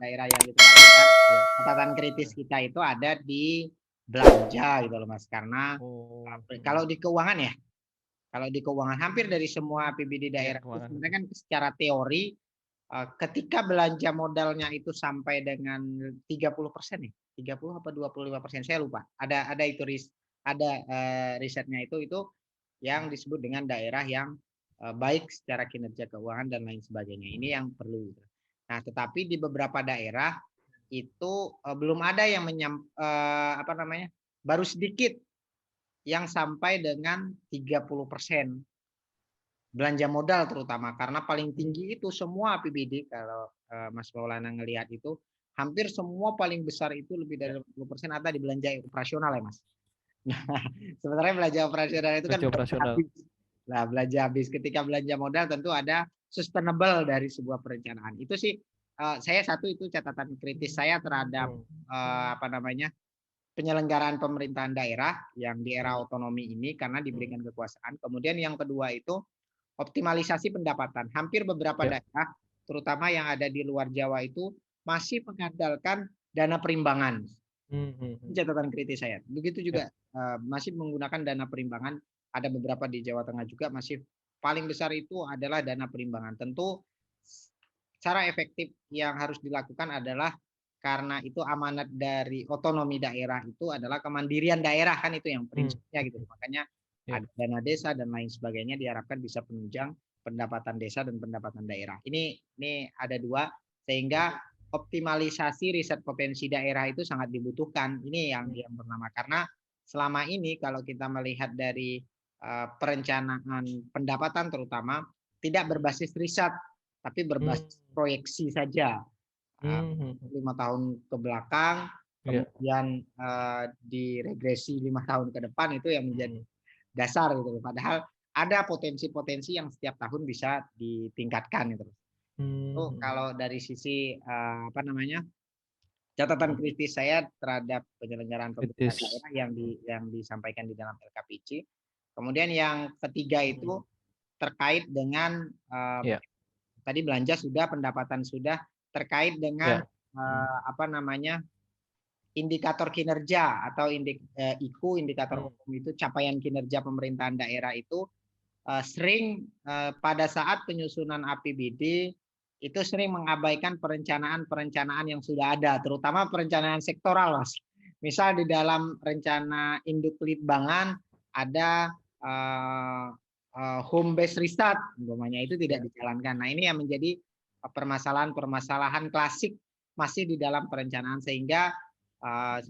daerah yang kita lakukan, Iya. catatan kritis kita itu ada di belanja gitu loh Mas, karena Oh, kalau mhm. di keuangan ya, kalau di keuangan hampir dari semua APBD Iya, daerah itu keuangan, sebenarnya mhm. kan secara teori, ketika belanja modalnya itu sampai dengan 30% ya, 30 apa 25%, saya lupa. Ada itu risetnya itu yang disebut dengan daerah yang, baik secara kinerja keuangan dan lain sebagainya. Ini yang perlu. Nah, tetapi di beberapa daerah itu, belum ada yang apa namanya, baru sedikit yang sampai dengan 30% belanja modal terutama, karena paling Mmm. tinggi itu semua APBD kalau, Mas Maulana ngelihat itu, hampir semua paling besar itu lebih Ya. dari 60% ada di belanja operasional ya, Mas. Nah, sebenarnya belanja operasional itu kan Belanja belanja operasional. habis. Nah, belanja habis. Ketika belanja modal tentu ada sustainable dari sebuah perencanaan. Itu sih, saya satu itu catatan kritis saya terhadap, Mhm, apa namanya, penyelenggaraan pemerintahan daerah yang di era mhm, otonomi ini karena mhm. diberikan kekuasaan. Kemudian yang kedua itu optimalisasi pendapatan. Hampir beberapa Ya. daerah, terutama yang ada di luar Jawa itu masih mengandalkan dana perimbangan. Mmm, mhm, Ini mhm. catatan kritis saya. Begitu Ya. juga, masih menggunakan dana perimbangan, ada beberapa di Jawa Tengah juga masih paling besar itu adalah dana perimbangan. Tentu cara efektif yang harus dilakukan adalah karena itu amanat dari otonomi daerah itu adalah kemandirian daerah kan itu yang Mmm, prinsipnya gitu. mhm. Makanya Iya. ada dana desa dan lain sebagainya diharapkan bisa penunjang pendapatan desa dan pendapatan daerah. Ini ada 2 sehingga optimalisasi riset potensi daerah itu sangat dibutuhkan. Ini yang Mmm, yang pertama karena selama ini kalau kita melihat dari, perencanaan pendapatan terutama tidak mhm. berbasis riset, tapi Mmm, berbasis proyeksi saja. Eee, mmm, mhm. 5 tahun ke belakang, Iya. kemudian, diregresi 5 tahun ke depan itu yang menjadi Mhm, dasar gitu loh. Padahal ada potensi-potensi yang setiap tahun bisa ditingkatkan gitu loh. Itu mmm, mhm, kalau dari sisi, apa namanya, catatan mhm. kritis saya terhadap penyelenggaraan pemerintahan Kritis. daerah Mhm, yang disampaikan di dalam LKPC. Kemudian yang ketiga itu mhm. terkait dengan, Iya, tadi belanja sudah, pendapatan sudah, terkait dengan, iya. Mhm, apa namanya, indikator kinerja atau IKU, indikator mmm, umum itu capaian kinerja pemerintahan daerah itu, sering, pada saat penyusunan APBD itu sering mengabaikan perencanaan-perencanaan yang sudah ada, terutama perencanaan sektoral, Mas. Misal di dalam rencana induk litbangan ada, eee eee, home based research umpamanya itu tidak iya. dijalankan. Nah, ini yang menjadi, permasalahan-permasalahan klasik masih di dalam perencanaan sehingga,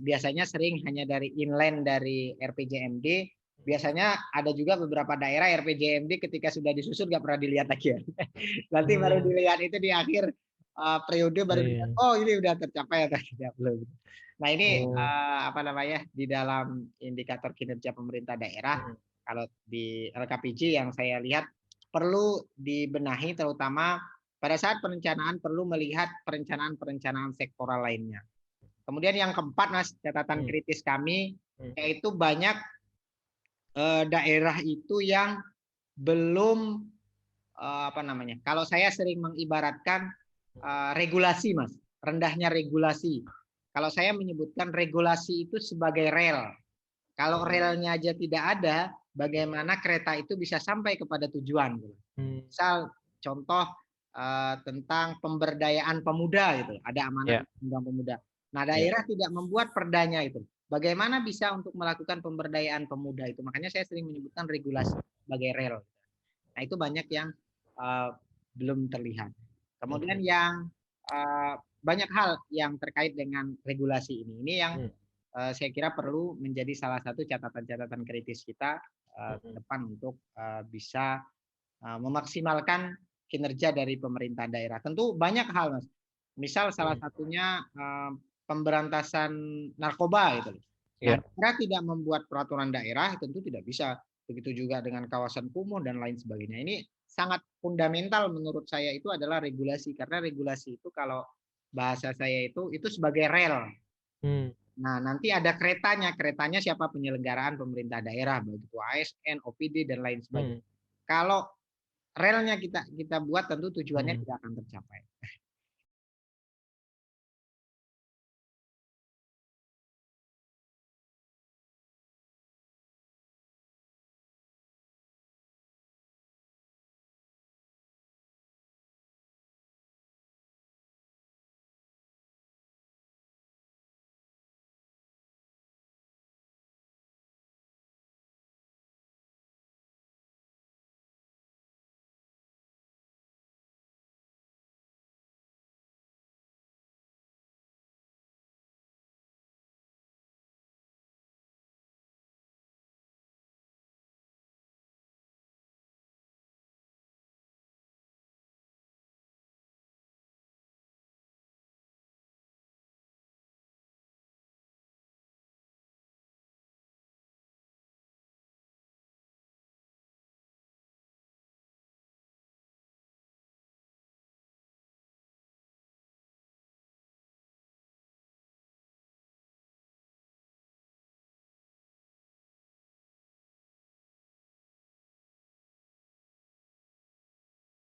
biasanya sering hanya dari inline dari RPJMD. Biasanya ada juga beberapa daerah RPJMD ketika sudah disusun nggak pernah dilihat lagi ya. Nanti baru Mmm, dilihat itu di akhir, periode baru dilihat, iya. "Oh ini udah tercapai atau tidak belum." Nah ini, Oh, apa namanya, di dalam indikator kinerja pemerintah daerah, mhm, kalau di LKPJ yang saya lihat perlu dibenahi terutama pada saat perencanaan perlu melihat perencanaan-perencanaan sektoral lainnya. Kemudian yang keempat Mas, catatan mmm, kritis kami, mhm. yaitu banyak daerah itu yang belum, apa namanya, kalau saya sering mengibaratkan, Mhm, regulasi Mas, rendahnya regulasi. Kalau saya menyebutkan regulasi itu sebagai rel, kalau mhm, relnya aja tidak ada, bagaimana kereta itu bisa sampai kepada tujuan gitu. mmm, Misal contoh, tentang pemberdayaan pemuda gitu, ada amanat iya, undang pemuda. Nah, iya. daerah tidak membuat perdanya itu. Bagaimana bisa untuk melakukan pemberdayaan pemuda itu? Makanya saya sering menyebutkan regulasi sebagai rel. Nah, itu banyak yang, eee, belum terlihat. Kemudian Mhm, yang, banyak hal yang terkait dengan regulasi ini. Ini yang, mmm, saya kira perlu menjadi salah satu catatan-catatan kritis kita, ke mhm, depan untuk, bisa memaksimalkan kinerja dari pemerintah daerah. Tentu banyak hal, Mas. Misal salah mmm, satunya, pemberantasan narkoba gitu loh. Nah, iya. daerah tidak membuat peraturan daerah tentu tidak bisa. Begitu juga dengan kawasan kumuh dan lain sebagainya. Ini sangat fundamental menurut saya itu adalah regulasi, karena regulasi itu kalau bahasa saya itu sebagai rel. Mmm, Nah, nanti ada keretanya, keretanya siapa? Penyelenggaraan pemerintah daerah, baik itu ASN, OPD dan lain sebagainya. mmm, Kalau relnya kita kita buat tentu tujuannya mhm. tidak akan tercapai.